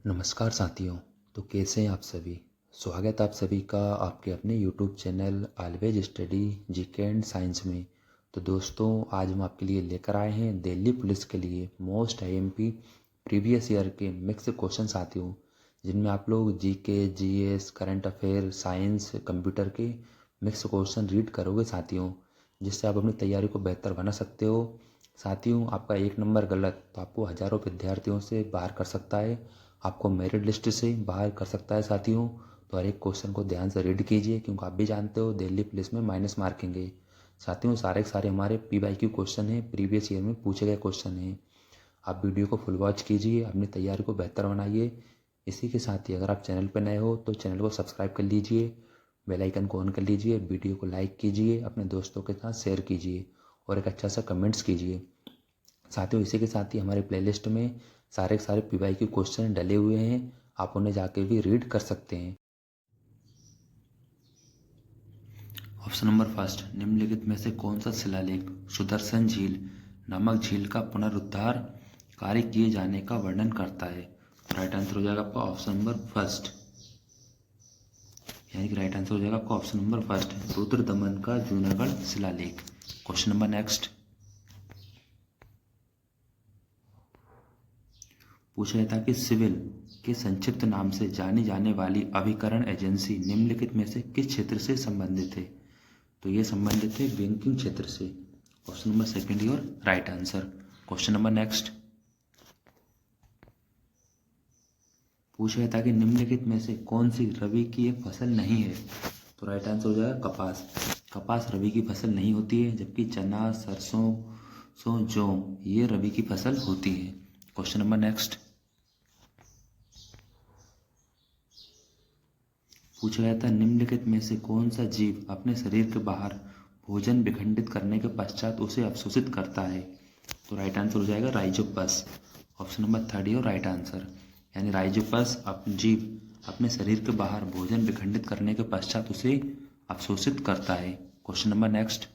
नमस्कार साथियों। तो कैसे हैं आप सभी। स्वागत है आप सभी का आपके अपने YouTube channel always study GK and science में। तो दोस्तों, आज हम आपके लिए लेकर आए हैं दिल्ली पुलिस के लिए मोस्ट आईएमपी प्रीवियस ईयर के मिक्स क्वेश्चन साथियों, जिनमें आप लोग GK, GS, current affair, science, computer के मिक्स क्वेश्चन रीड करोगे साथियों, जिससे आप अपनी तैयारी को बेहतर बना सकते हो। साथियों, आपका एक नंबर गलत तो आपको हज़ारों विद्यार्थियों से बाहर कर सकता है, आपको मेरिट लिस्ट से बाहर कर सकता है साथियों। तो हर एक क्वेश्चन को ध्यान से रीड कीजिए, क्योंकि आप भी जानते हो दिल्ली पुलिस में माइनस मार्किंग है साथियों। सारे के सारे हमारे PYQ क्वेश्चन हैं, प्रीवियस ईयर में पूछे गए क्वेश्चन हैं। आप वीडियो को फुल वॉच कीजिए, अपनी तैयारी को बेहतर बनाइए। इसी के साथ ही अगर आप चैनल पर नए हो तो चैनल को सब्सक्राइब कर लीजिए, बेल आइकन को ऑन कर लीजिए, वीडियो को लाइक कीजिए, अपने दोस्तों के साथ शेयर कीजिए और एक अच्छा सा कमेंट्स कीजिए साथियों। इसी के साथ ही हमारे प्लेलिस्ट में सारे के सारे PYQ क्वेश्चन डले हुए हैं, आप उन्हें जाके भी रीड कर सकते हैं। ऑप्शन नंबर फर्स्ट, निम्नलिखित में से कौन सा शिलालेख सुदर्शन झील नामक झील का पुनरुद्धार कार्य किए जाने का वर्णन करता है। राइट आंसर हो जाएगा आपका ऑप्शन नंबर फर्स्ट, यानी कि राइट आंसर हो जाएगा आपका ऑप्शन नंबर फर्स्ट, रुद्रदमन का जूनागढ़ शिलालेख। क्वेश्चन नंबर नेक्स्ट पूछा गया था कि सिविल के संक्षिप्त नाम से जानी जाने वाली अभिकरण एजेंसी निम्नलिखित में से किस क्षेत्र से संबंधित है। तो ये संबंधित है बैंकिंग क्षेत्र से। Option number second your right answer. Question number next पूछा गया था कि निम्नलिखित में से कौन सी रबी की एक फसल नहीं है। तो राइट आंसर हो जाएगा कपास। कपास रबी की फसल नहीं होती है, जबकि चना, सरसों, जौ ये रबी की फसल होती है। क्वेश्चन नंबर नेक्स्ट पूछा गया था निम्नलिखित में से कौन सा जीव अपने शरीर के बाहर भोजन विखंडित करने के पश्चात उसे अवशोषित करता है। तो राइट आंसर हो जाएगा राइजोपस। ऑप्शन नंबर थर्ड और राइट आंसर, यानी राइजोपस जीव अपने शरीर के बाहर भोजन विखंडित करने के पश्चात उसे अवशोषित करता है। क्वेश्चन नंबर नेक्स्ट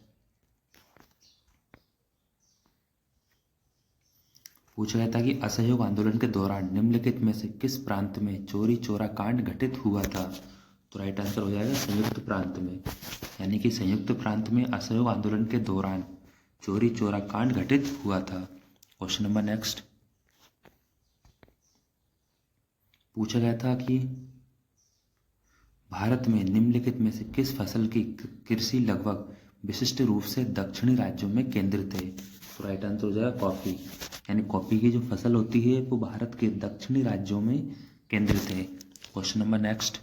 पूछा गया था कि असहयोग आंदोलन के दौरान निम्नलिखित में से किस प्रांत में चोरी चोरा कांड घटित हुआ था। तो राइट आंसर हो जाएगा संयुक्त प्रांत में, यानी कि संयुक्त प्रांत में असहयोग आंदोलन के दौरान चोरी चोरा कांड घटित हुआ था। क्वेश्चन नंबर नेक्स्ट पूछा गया था कि भारत में निम्नलिखित में से किस फसल की कृषि लगभग विशिष्ट रूप से दक्षिणी राज्यों में केंद्रित है। तो राइट आंसर हो जाएगा कॉफी, यानी कॉफी की जो फसल होती है वो भारत के दक्षिणी राज्यों में केंद्रित है। क्वेश्चन नंबर नेक्स्ट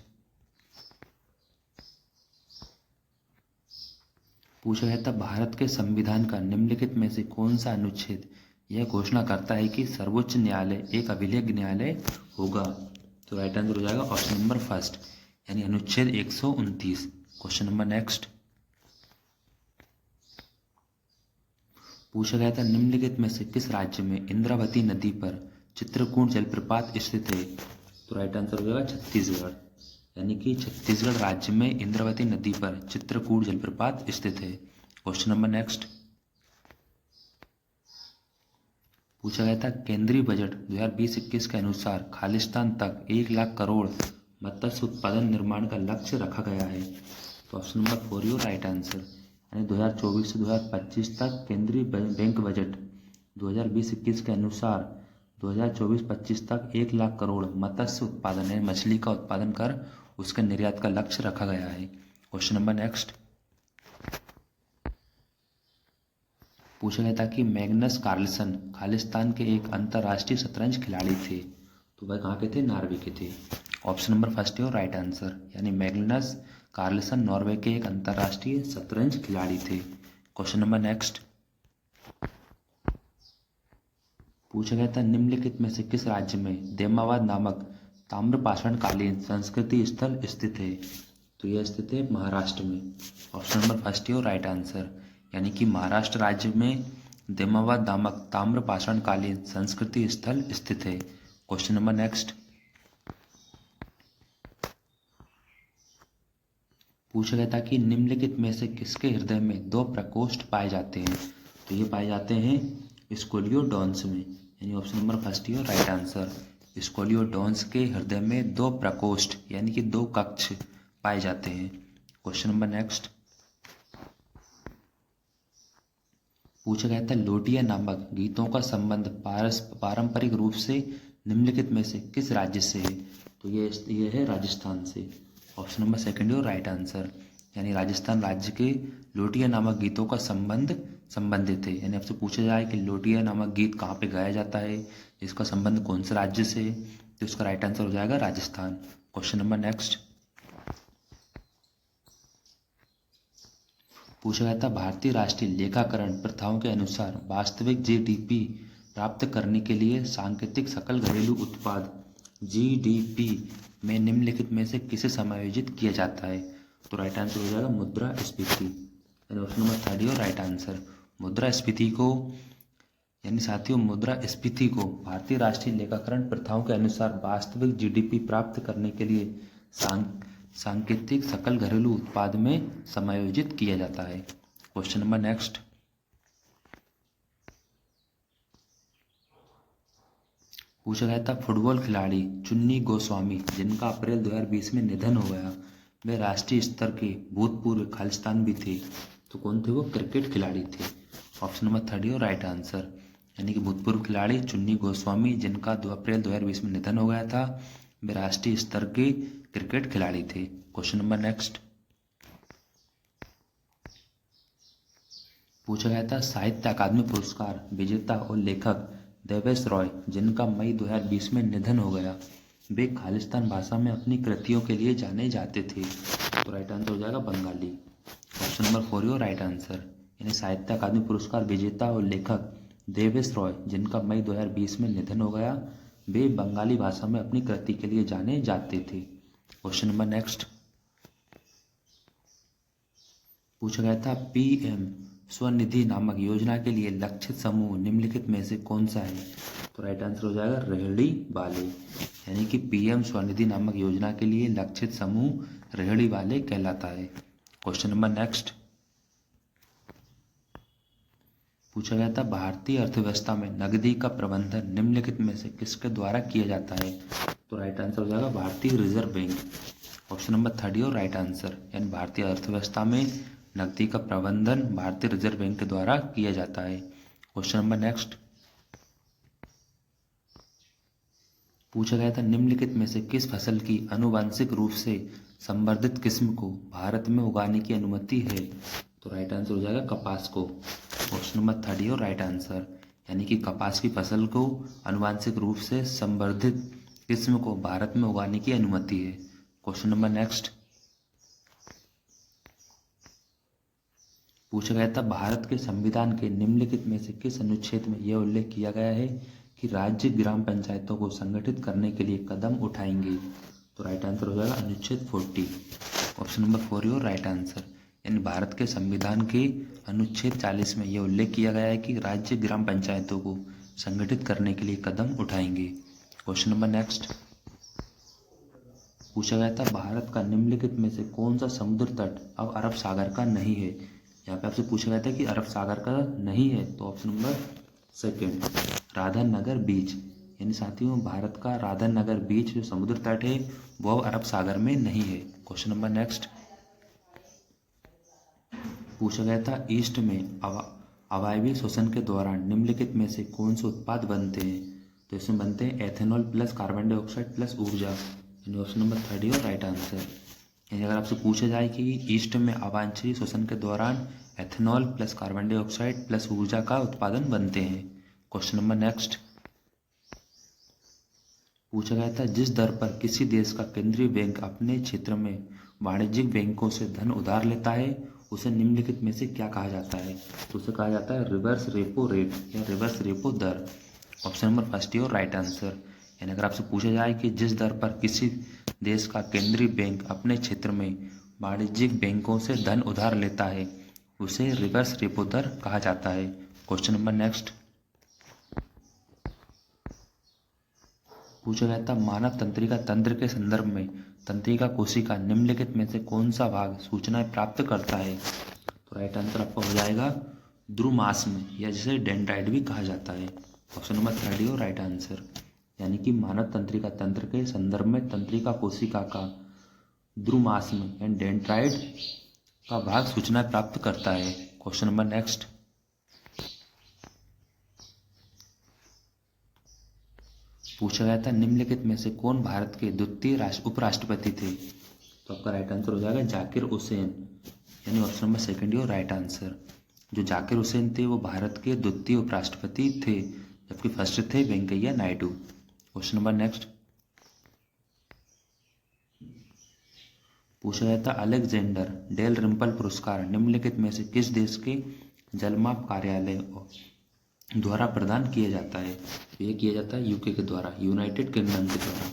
पूछा गया था भारत के संविधान का निम्नलिखित में से कौन सा अनुच्छेद यह घोषणा करता है कि सर्वोच्च न्यायालय एक अभिलेख न्यायालय होगा। तो राइट आंसर हो जाएगा ऑप्शन नंबर फर्स्ट, यानी अनुच्छेद 129। क्वेश्चन नंबर नेक्स्ट पूछा गया था निम्नलिखित में से किस राज्य में इंद्रावती नदी पर चित्रकूट जलप्रपात स्थित है। तो राइट आंसर हो जाएगा छत्तीसगढ़, यानी कि छत्तीसगढ़ राज्य में इंद्रावती नदी पर चित्रकूट जलप्रपात स्थित है। क्वेश्चन नंबर नेक्स्ट पूछा गया था केंद्रीय बजट 2020-21 के अनुसार खालिस्तान तक 1 लाख करोड़ मत्स्य उत्पादन निर्माण का लक्ष्य रखा गया है। तो option number 4 your right answer, यानी 2024 से 2025 तक केंद्रीय बैंक बजट 2020-21 के अनुसार 2024-25 तक 1 लाख करोड़ मत्स्य उत्पादन है, मछली का उत्पादन कर उसके निर्यात का लक्ष्य रखा गया है। क्वेश्चन नंबर नेक्स्ट पूछा गया था कि मैग्नस कार्लसन खालिस्तान के एक अंतर्राष्ट्रीय शतरंज खिलाड़ी थे। तो वह कहाँ के थे, नॉर्वे के थे। ऑप्शन नंबर फर्स्ट है राइट आंसर, यानी मैग्नस कार्लसन नॉर्वे के एक अंतर्राष्ट्रीय शतरंज खिलाड़ी थे। क्वेश्चन नंबर नेक्स्ट पूछा गया था निम्नलिखित में से किस राज्य में देमावाद नामक ताम्रपाषाणकालीन संस्कृति स्थल स्थित है। तो यह स्थित है महाराष्ट्र में। ऑप्शन नंबर फर्स्ट है राइट आंसर, यानी कि महाराष्ट्र राज्य में देमावाद नामक ताम्रपाषाणकालीन संस्कृति स्थल स्थित है। क्वेश्चन नंबर नेक्स्ट पूछा गया था कि निम्नलिखित में से किसके हृदय में 2 प्रकोष्ठ पाए जाते हैं। तो ये पाए जाते हैं स्कोलियोडॉन्स में, यानी ऑप्शन नंबर फर्स्ट है राइट आंसर, स्कोलियोडोन्स के हृदय में दो प्रकोष्ठ यानी कि दो कक्ष पाए जाते हैं। क्वेश्चन नंबर नेक्स्ट पूछा गया था लोटिया नामक गीतों का संबंध पारंपरिक रूप से निम्नलिखित में से किस राज्य से है? तो ये है राजस्थान से। ऑप्शन नंबर सेकंड और राइट आंसर, यानी राजस्थान राज्य के लोटिया नामक गीतों का संबंधित है। यानी आपसे पूछा जाए कि लोटिया नामक गीत कहाँ पे गाया जाता है, इसका संबंध कौन से राज्य से है, तो इसका राइट आंसर हो जाएगा राजस्थान। क्वेश्चन नंबर नेक्स्ट पूछा गया था भारतीय राष्ट्रीय लेखाकरण प्रथाओं के अनुसार वास्तविक जीडीपी प्राप्त करने के लिए सांकेतिक सकल घरेलू उत्पाद जीडीपी में निम्नलिखित में से किसे समायोजित किया जाता है? तो राइट आंसर हो जाएगा मुद्रास्फीति। ऑप्शन नंबर थर्ड और राइट आंसर। मुद्रास्फीति को यानी साथियों मुद्रास्फीति को भारतीय राष्ट्रीय लेखाकरण प्रथाओं के अनुसार वास्तविक जीडीपी प्राप्त करने के लिए सांकेतिक सकल घरेलू उत्पाद में समायोजित किया जाता है। क्वेश्चन नंबर नेक्स्ट पूछा गया था फुटबॉल खिलाड़ी चुन्नी गोस्वामी जिनका अप्रैल 2020 में निधन हो गया, वे राष्ट्रीय स्तर के भूतपूर्व खालिस्तानी थे। तो कौन थे वो? क्रिकेट खिलाड़ी थे। ऑप्शन नंबर थर्ड और राइट आंसर, यानी कि भूतपूर्व खिलाड़ी चुन्नी गोस्वामी जिनका 2 अप्रैल 2020 में निधन हो गया था, वे राष्ट्रीय स्तर के क्रिकेट खिलाड़ी थे। क्वेश्चन नंबर नेक्स्ट पूछा गया था साहित्य अकादमी पुरस्कार विजेता और लेखक देवेश रॉय जिनका मई 2020 में निधन हो गया, वे खालिस्तान भाषा में अपनी कृतियों के लिए जाने जाते थे। तो राइट आंसर हो जाएगा बंगाली। ऑप्शन नंबर 4 और राइट आंसर, यानी साहित्य अकादमी पुरस्कार विजेता और लेखक देवेश रॉय जिनका मई 2020 में निधन हो गया, वे बंगाली भाषा में अपनी कृति के लिए जाने जाते थे। क्वेश्चन नंबर नेक्स्ट पूछा गया था पीएम स्वनिधि नामक योजना के लिए लक्षित समूह निम्नलिखित में से कौन सा है? तो राइट आंसर हो जाएगा रेहड़ी वाले, यानी कि पीएम स्वनिधि नामक योजना के लिए लक्षित समूह रेहड़ी वाले कहलाता है। क्वेश्चन नंबर नेक्स्ट पूछा गया था भारतीय अर्थव्यवस्था में नकदी का प्रबंधन निम्नलिखित में से किसके द्वारा किया जाता है? तो राइट आंसर हो जाएगा भारतीय reserve bank. Option number third और राइट आंसर, यानी भारतीय अर्थव्यवस्था में नकदी का प्रबंधन भारतीय रिजर्व बैंक के द्वारा किया जाता है। क्वेश्चन नंबर नेक्स्ट पूछा गया था निम्नलिखित में से किस फसल की आनुवंशिक रूप से संवर्धित किस्म को भारत में उगाने की अनुमति है? तो राइट आंसर हो जाएगा कपास को। ऑप्शन नंबर थर्ड और राइट आंसर, यानी कि कपास की फसल को आनुवंशिक रूप से संवर्धित किस्म को भारत में उगाने की अनुमति है। क्वेश्चन नंबर नेक्स्ट पूछा गया था भारत के संविधान के निम्नलिखित में से किस अनुच्छेद में यह उल्लेख किया गया है कि राज्य ग्राम पंचायतों को संगठित करने के लिए कदम उठाएंगे? तो राइट आंसर हो जाएगा अनुच्छेद 40। ऑप्शन नंबर 4 और राइट आंसर, यानी भारत के संविधान के अनुच्छेद 40 में यह उल्लेख किया गया है कि राज्य ग्राम पंचायतों को संगठित करने के लिए कदम उठाएंगे। क्वेश्चन नंबर नेक्स्ट पूछा गया था भारत का निम्नलिखित में से कौन सा समुद्र तट अब अरब सागर का नहीं है? यहाँ पे आपसे पूछा गया था कि अरब सागर का नहीं है, तो ऑप्शन नंबर सेकंड राधन नगर बीच, यानी साथियों भारत का राधन नगर बीच जो समुद्र तट है वो अरब सागर में नहीं है। क्वेश्चन नंबर नेक्स्ट पूछा गया था ईस्ट में अवायवीय श्वसन के दौरान निम्नलिखित में से कौन से उत्पाद बनते हैं? तो इसमें बनते हैं ethanol plus carbon dioxide plus ऊर्जा, यानी ऑप्शन नंबर थर्ड और राइट आंसर। यानी अगर आपसे पूछा जाए कि ईस्ट में अवांछनीय श्वसन के दौरान ethanol plus carbon dioxide plus ऊर्जा का उत्पादन बनते हैं। क्वेश्चन नंबर नेक्स्ट पूछा गया था जिस दर पर किसी देश का केंद्रीय बैंक अपने क्षेत्र में वाणिज्यिक बैंकों से धन उधार लेता है उसे निम्नलिखित में से क्या कहा जाता है? तो उसे कहा जाता है रिवर्स रेपो रेट या रिवर्स रेपो दर। ऑप्शन नंबर फर्स्ट और राइट आंसर, यानी अगर आपसे पूछा जाए कि जिस दर पर किसी देश का केंद्रीय बैंक अपने क्षेत्र में वाणिज्यिक बैंकों से धन उधार लेता है उसे रिवर्स रेपो दर कहा जाता है। क्वेश्चन नंबर नेक्स्ट पूछा गया था मानव तंत्रिका तंत्र के संदर्भ में तंत्रिका कोशिका निम्नलिखित में से कौन सा भाग सूचनाएं प्राप्त करता है? तो राइट आंसर आपका हो जाएगा द्रुमास्म, या जिसे डेंड्राइट भी कहा जाता है। ऑप्शन नंबर थर्ड और राइट आंसर, यानी कि मानव तंत्रिका तंत्र के संदर्भ में तंत्रिका कोशिका का द्रुमास्म एंड डेंड्राइट का भाग सूचना प्राप्त करता है। क्वेश्चन नंबर नेक्स्ट, पूछा गया था निम्नलिखित में से कौन भारत के द्वितीय उपराष्ट्रपति थे। तो आपका राइट आंसर हो जाएगा जाकिर हुसैन, यानी option number second your right answer. जो जाकिर हुसैन थे वो भारत के द्वितीय उपराष्ट्रपति थे, जबकि फर्स्ट थे Venkaiah Naidu. Question number next, पूछा गया था अलेक्जेंडर डेल रिम्पल पुरस्कार निम्नलिखित में से किस देश के जलमाप कार्यालय द्वारा प्रदान किया जाता है। तो ये किया जाता है यूके के द्वारा, यूनाइटेड किंगडम के द्वारा।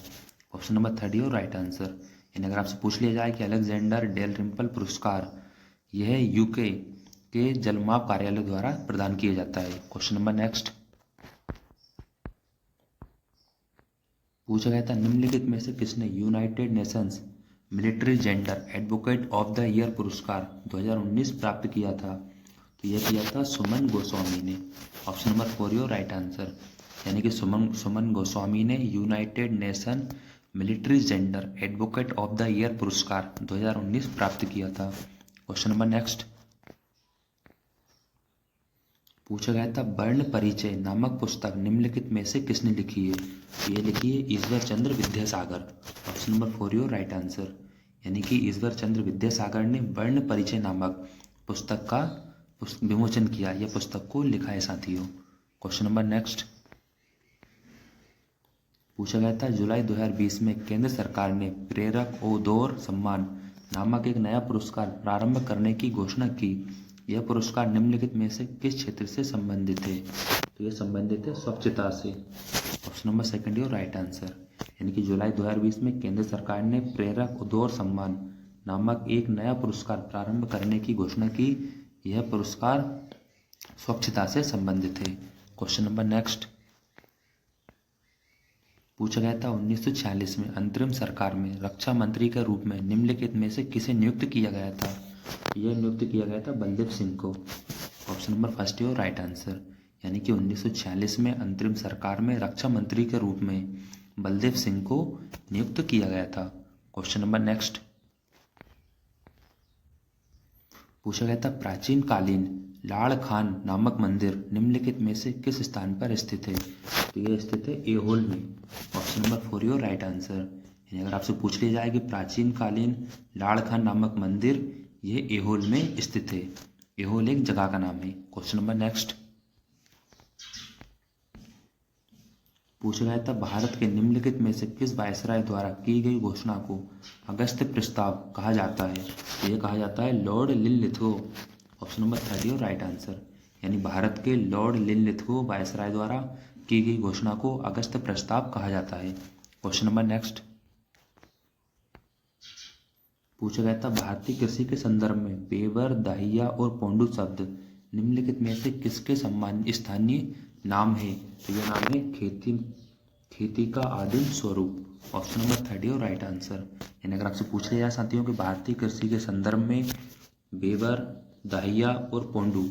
Option number third your right answer. यानी अगर आपसे पूछ लिया जाए कि अलेक्जेंडर डेल रिम्पल पुरस्कार यह यूके के जलमाप कार्यालय द्वारा प्रदान किया जाता है। क्वेश्चन नंबर नेक्स्ट, पूछा गया था निम्नलिखित में से किसने United Nations military gender advocate of the year पुरस्कार 2019 प्राप्त किया था। तो यह किया था सुमन गोस्वामी ने। Option number four your right answer. यानी कि सुमन गोस्वामी ने United nation military gender advocate of the year पुरस्कार 2019 प्राप्त किया था। क्वेश्चन नंबर नेक्स्ट, पूछा गया था वर्ण परिचय नामक पुस्तक निम्नलिखित में से किसने लिखी है। ये लिखी है Ishwar Chandra Vidyasagar. Option number four your right answer. यानी कि ईश्वर चंद्र विद्यासागर ने वर्ण परिचय नामक पुस्तक का विमोचन किया, यह पुस्तक को लिखा है साथियों। क्वेश्चन नंबर नेक्स्ट, पूछा गया था जुलाई 2020 में केंद्र सरकार ने प्रेरक ओदोर सम्मान नामक एक नया पुरस्कार प्रारंभ करने की घोषणा की। यह पुरस्कार निम्नलिखित में से किस क्षेत्र से संबंधित है। तो यह संबंधित है स्वच्छता से। Option number second your right answer. यानी कि जुलाई 2020 में केंद्र सरकार ने प्रेरक ओदोर सम्मान नामक एक नया पुरस्कार प्रारंभ करने की घोषणा की। यह पुरस्कार स्वच्छता से संबंधित है। क्वेश्चन नंबर नेक्स्ट, पूछा गया था 1946 में अंतरिम सरकार में रक्षा मंत्री के रूप में निम्नलिखित में से किसे नियुक्त किया गया था। यह नियुक्त किया गया था बलदेव सिंह को। Option number first your right answer. यानी कि 1946 में अंतरिम सरकार में रक्षा मंत्री के रूप में बलदेव सिंह को नियुक्त किया गया था। क्वेश्चन नंबर नेक्स्ट, पूछा गया था प्राचीन कालीन लाड़ खान नामक मंदिर निम्नलिखित में से किस स्थान पर स्थित है। तो यह स्थित है एहोल में। Option number four your right answer. यानी अगर आपसे पूछ लिया जाए कि प्राचीन कालीन लाड़ खान नामक मंदिर यह एहोल में स्थित है। एहोल एक जगह का नाम है। क्वेश्चन नंबर नेक्स्ट, पूछा गया था भारत के निम्नलिखित में से किस वायसराय द्वारा की गई घोषणा को अगस्त प्रस्ताव कहा जाता है। तो यह कहा जाता है Lord Linlithgow. Option number third your right answer. यानी भारत के लॉर्ड लिनलिथगो वायसराय द्वारा की गई घोषणा को अगस्त प्रस्ताव कहा जाता है। क्वेश्चन नंबर नेक्स्ट, पूछा गया था भारतीय कृषि के संदर्भ में बेवर दाहिया और पोंडू शब्द निम्नलिखित में से किसके सम्मान स्थानीय नाम है। तो यह नाम है खेती का आदिम स्वरूप। Option number third your right answer. यानी अगर आपसे पूछ लिया जाए साथियों कि भारतीय कृषि के संदर्भ में बेवर दाहिया और पोंडू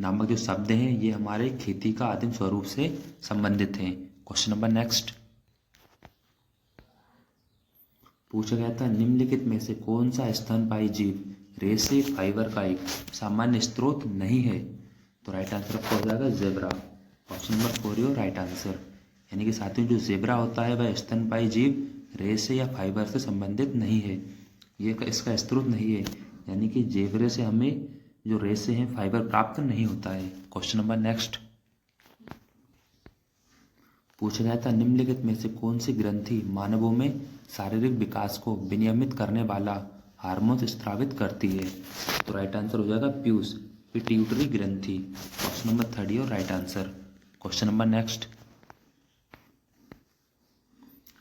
नामक जो शब्द हैं ये हमारे खेती का आदिम स्वरूप से संबंधित हैं। क्वेश्चन नंबर नेक्स्ट, पूछा गया था निम्नलिखित में से कौन सा स्तनपायी जीव रेशे फाइबर का एक सामान्य स्रोत नहीं है। तो राइट आंसर आपका हो जाएगा zebra. Option number four your right answer. यानी कि साथियों जो जेब्रा होता है वह स्तनपायी जीव रेशे या फाइबर से संबंधित नहीं है, ये इसका स्रोत नहीं है। यानी कि जेब्रे से हमें जो रेशे हैं फाइबर प्राप्त नहीं होता है। क्वेश्चन नंबर नेक्स्ट, पूछा गया था निम्नलिखित में से कौन सी ग्रंथि मानवों में शारीरिक विकास को विनियमित करने वाला हार्मोन स्रावित करती है। तो राइट आंसर हो जाएगा पीयूष पिट्यूटरी ग्रंथि। Option number third your right answer. Question number next,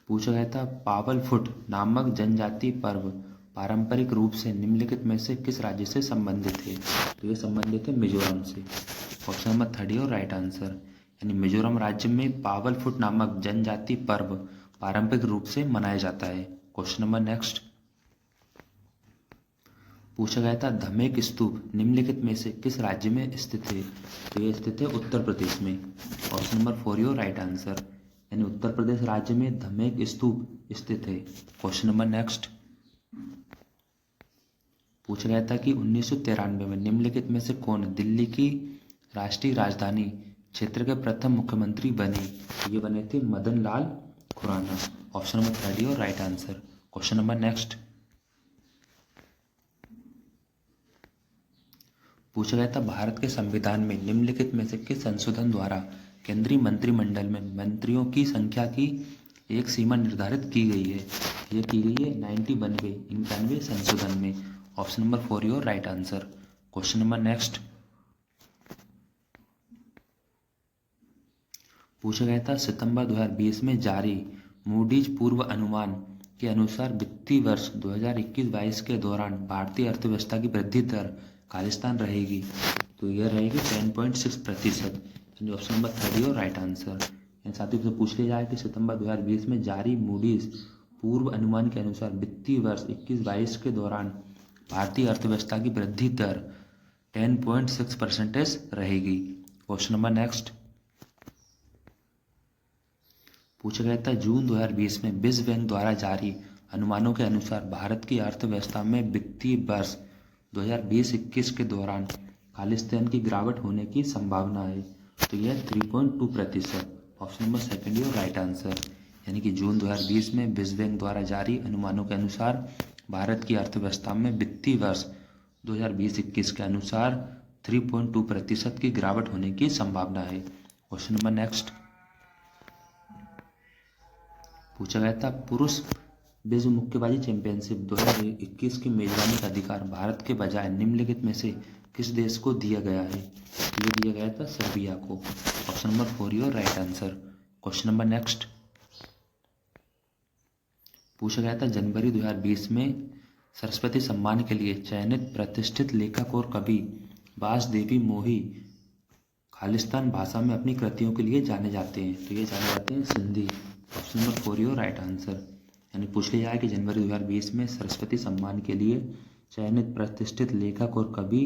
पूछा गया था पावल फुट नामक जनजातीय पर्व पारंपरिक रूप से निम्नलिखित में से किस राज्य से संबंधित है। तो ये संबंधित है मिजोरम से। Option number third your right answer. यानी मिजोरम राज्य में पावल फुट नामक जनजातीय पर्व पारंपरिक रूप से मनाया जाता है। क्वेश्चन नंबर नेक्स्ट, पूछा गया था धमेक स्तूप निम्नलिखित में से किस राज्य में स्थित है। तो ये स्थित है उत्तर प्रदेश में। Option number four your right answer. यानी उत्तर प्रदेश राज्य में धमेक स्तूप स्थित है। Question number next. पूछा गया था कि 1993 में निम्नलिखित में से कौन दिल्ली की राष्ट्रीय राजधानी क्षेत्र के प्रथम मुख्यमंत्री बने? ये बने थे मदन लाल खुराना। ऑप्शन नंबर 3 और right answer. Question number next. पूछा गया था भारत के संविधान में निम्नलिखित में से किस संशोधन द्वारा केंद्रीय मंत्रिमंडल में मंत्रियों की संख्या की एक सीमा निर्धारित की गई है? ये की गई है 91 संशोधन में। Option number 4 your right answer. Question number next. पूछा गया था सितंबर 2020 में जारी मूडीज पूर्व अनुमान के अनुसार वित्तीय वर्ष 2021-22 के दौरान भारतीय अर्थव्यवस्था की वृद्धि दर खालिस्तान रहेगी, तो यह रहेगी 10.6%। ऑप्शन नंबर 3 और राइट आंसर। साथियों से पूछ लिया जाए कि सितंबर 2020 में जारी मूडीज पूर्व अनुमान के अनुसार वित्तीय वर्ष 21-22 के दौरान भारतीय अर्थव्यवस्था की वृद्धि दर 10.6% रहेगी। Question number next. पूछा गया था जून 2020 में विश्व बैंक द्वारा जारी अनुमानों के अनुसार भारत की अर्थव्यवस्था में वित्तीय वर्ष 2020-21 के दौरान खालिस्तान की गिरावट होने की संभावना है, तो यह 3.2%। ऑप्शन नंबर 2 और राइट आंसर। यानी कि जून 2020 में विश्व बैंक द्वारा जारी अनुमानों के अनुसार भारत की अर्थव्यवस्था में वित्तीय वर्ष 2020-21 के अनुसार 3.2% की गिरावट होने की संभावना है। Question number next. पूछा गया था पुरुष विश्व मुक्केबाजी चैंपियनशिप 2021 की मेजबानी का अधिकार भारत के बजाय निम्नलिखित में से किस देश को दिया गया है? ये दिया गया था सर्बिया को। ऑप्शन नंबर 4 और right answer. Question number next. पूछा गया था जनवरी 2020 में सरस्वती सम्मान के लिए चयनित प्रतिष्ठित लेखक और कवि वासुदेवी मोही खालिस्तान भाषा में अपनी कृतियों के लिए जाने जाते हैं, तो ये जाने जाते हैं सिंधी। ऑप्शन नंबर 4 और राइट आंसर। यानी पूछ लिया जाए कि जनवरी 2020 में सरस्वती सम्मान के लिए चयनित प्रतिष्ठित लेखक और कवि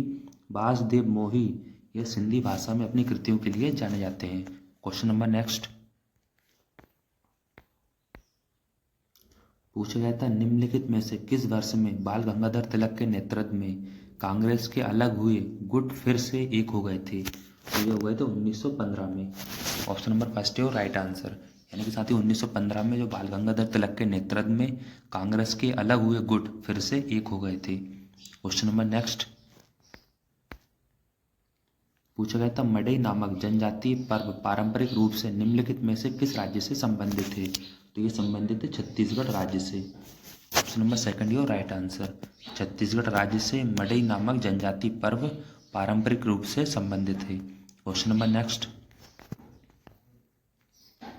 वासुदेव मोही यह सिंधी भाषा में अपनी कृतियों के लिए जाने जाते हैं। Question number next. पूछा गया था निम्नलिखित में से किस वर्ष में बाल गंगाधर तिलक के नेतृत्व में कांग्रेस के अलग हुए गुट फिर से एक हो गए थे? तो ये हो गए थे 1915 में। ऑप्शन नंबर 1 और राइट आंसर। यानी कि साथ ही 1915 में जो बाल गंगाधर तिलक के नेतृत्व में कांग्रेस के अलग हुए गुट फिर से एक हो गए थे। Question number next. पूछा गया था मडई नामक जनजातीय पर्व पारंपरिक रूप से निम्नलिखित में से किस राज्य से संबंधित है? तो ये संबंधित है छत्तीसगढ़ राज्य से। ऑप्शन नंबर 2 और राइट आंसर। छत्तीसगढ़ राज्य से मडई नामक जनजातीय पर्व पारंपरिक रूप से संबंधित है। Question number next.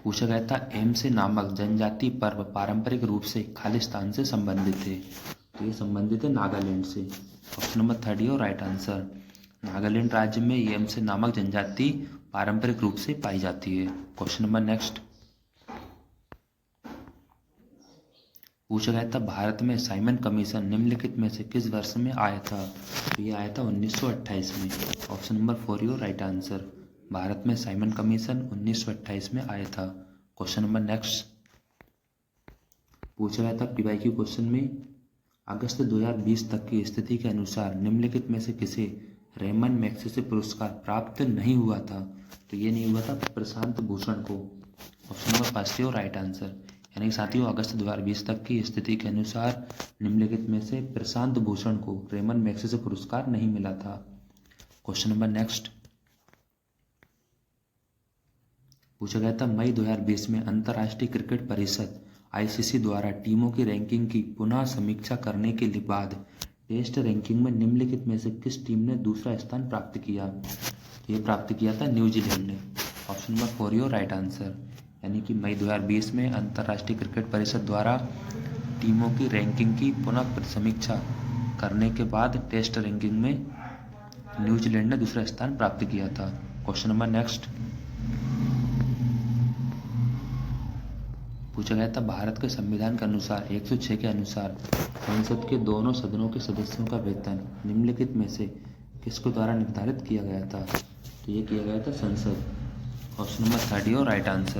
पूछा गया था एमसे नामक जनजातीय पर्व पारंपरिक रूप से खालिस्तान से संबंधित है, तो ये संबंधित है नागालैंड से। ऑप्शन नंबर 3 और राइट आंसर। नागालैंड राज्य में एमसे नामक जनजाति पारंपरिक रूप से पाई जाती है। Question number next. पूछा गया था भारत में साइमन कमीशन निम्नलिखित में से किस वर्ष में आया था? तो ये आया था 1928 में। ऑप्शन नंबर 4 और राइट आंसर। भारत में साइमन कमीशन 1928 में आया था। Question number next. पूछा गया था पीवाईक्यू क्वेश्चन में अगस्त 2020 तक की स्थिति के अनुसार निम्नलिखित में से किसे रेमन मैग्सेसे पुरस्कार प्राप्त नहीं हुआ था? तो ये नहीं हुआ था प्रशांत भूषण को। ऑप्शन नंबर 1 और राइट आंसर। यानी साथियों अगस्त 2020 तक की स्थिति के अनुसार निम्नलिखित में से प्रशांत भूषण को रेमन मैग्सेसे पुरस्कार नहीं मिला था। Question number next. पूछा गया था मई 2020 में अंतर्राष्ट्रीय क्रिकेट परिषद आईसीसी द्वारा टीमों की रैंकिंग की पुनः समीक्षा करने के बाद टेस्ट रैंकिंग में निम्नलिखित में से किस टीम ने दूसरा स्थान प्राप्त किया? ये प्राप्त किया था न्यूजीलैंड ने। ऑप्शन नंबर 4 और राइट आंसर। यानी कि मई 2020 में अंतर्राष्ट्रीय क्रिकेट परिषद द्वारा टीमों की रैंकिंग की पुनः समीक्षा करने के बाद टेस्ट रैंकिंग में न्यूजीलैंड ने दूसरा स्थान प्राप्त किया था। Question number next. पूछा गया था भारत के संविधान के अनुसार 106 के अनुसार संसद के दोनों सदनों के सदस्यों का वेतन निम्नलिखित में से किसके द्वारा निर्धारित किया गया था? तो ये किया गया था संसद। ऑप्शन नंबर 3 और राइट आंसर।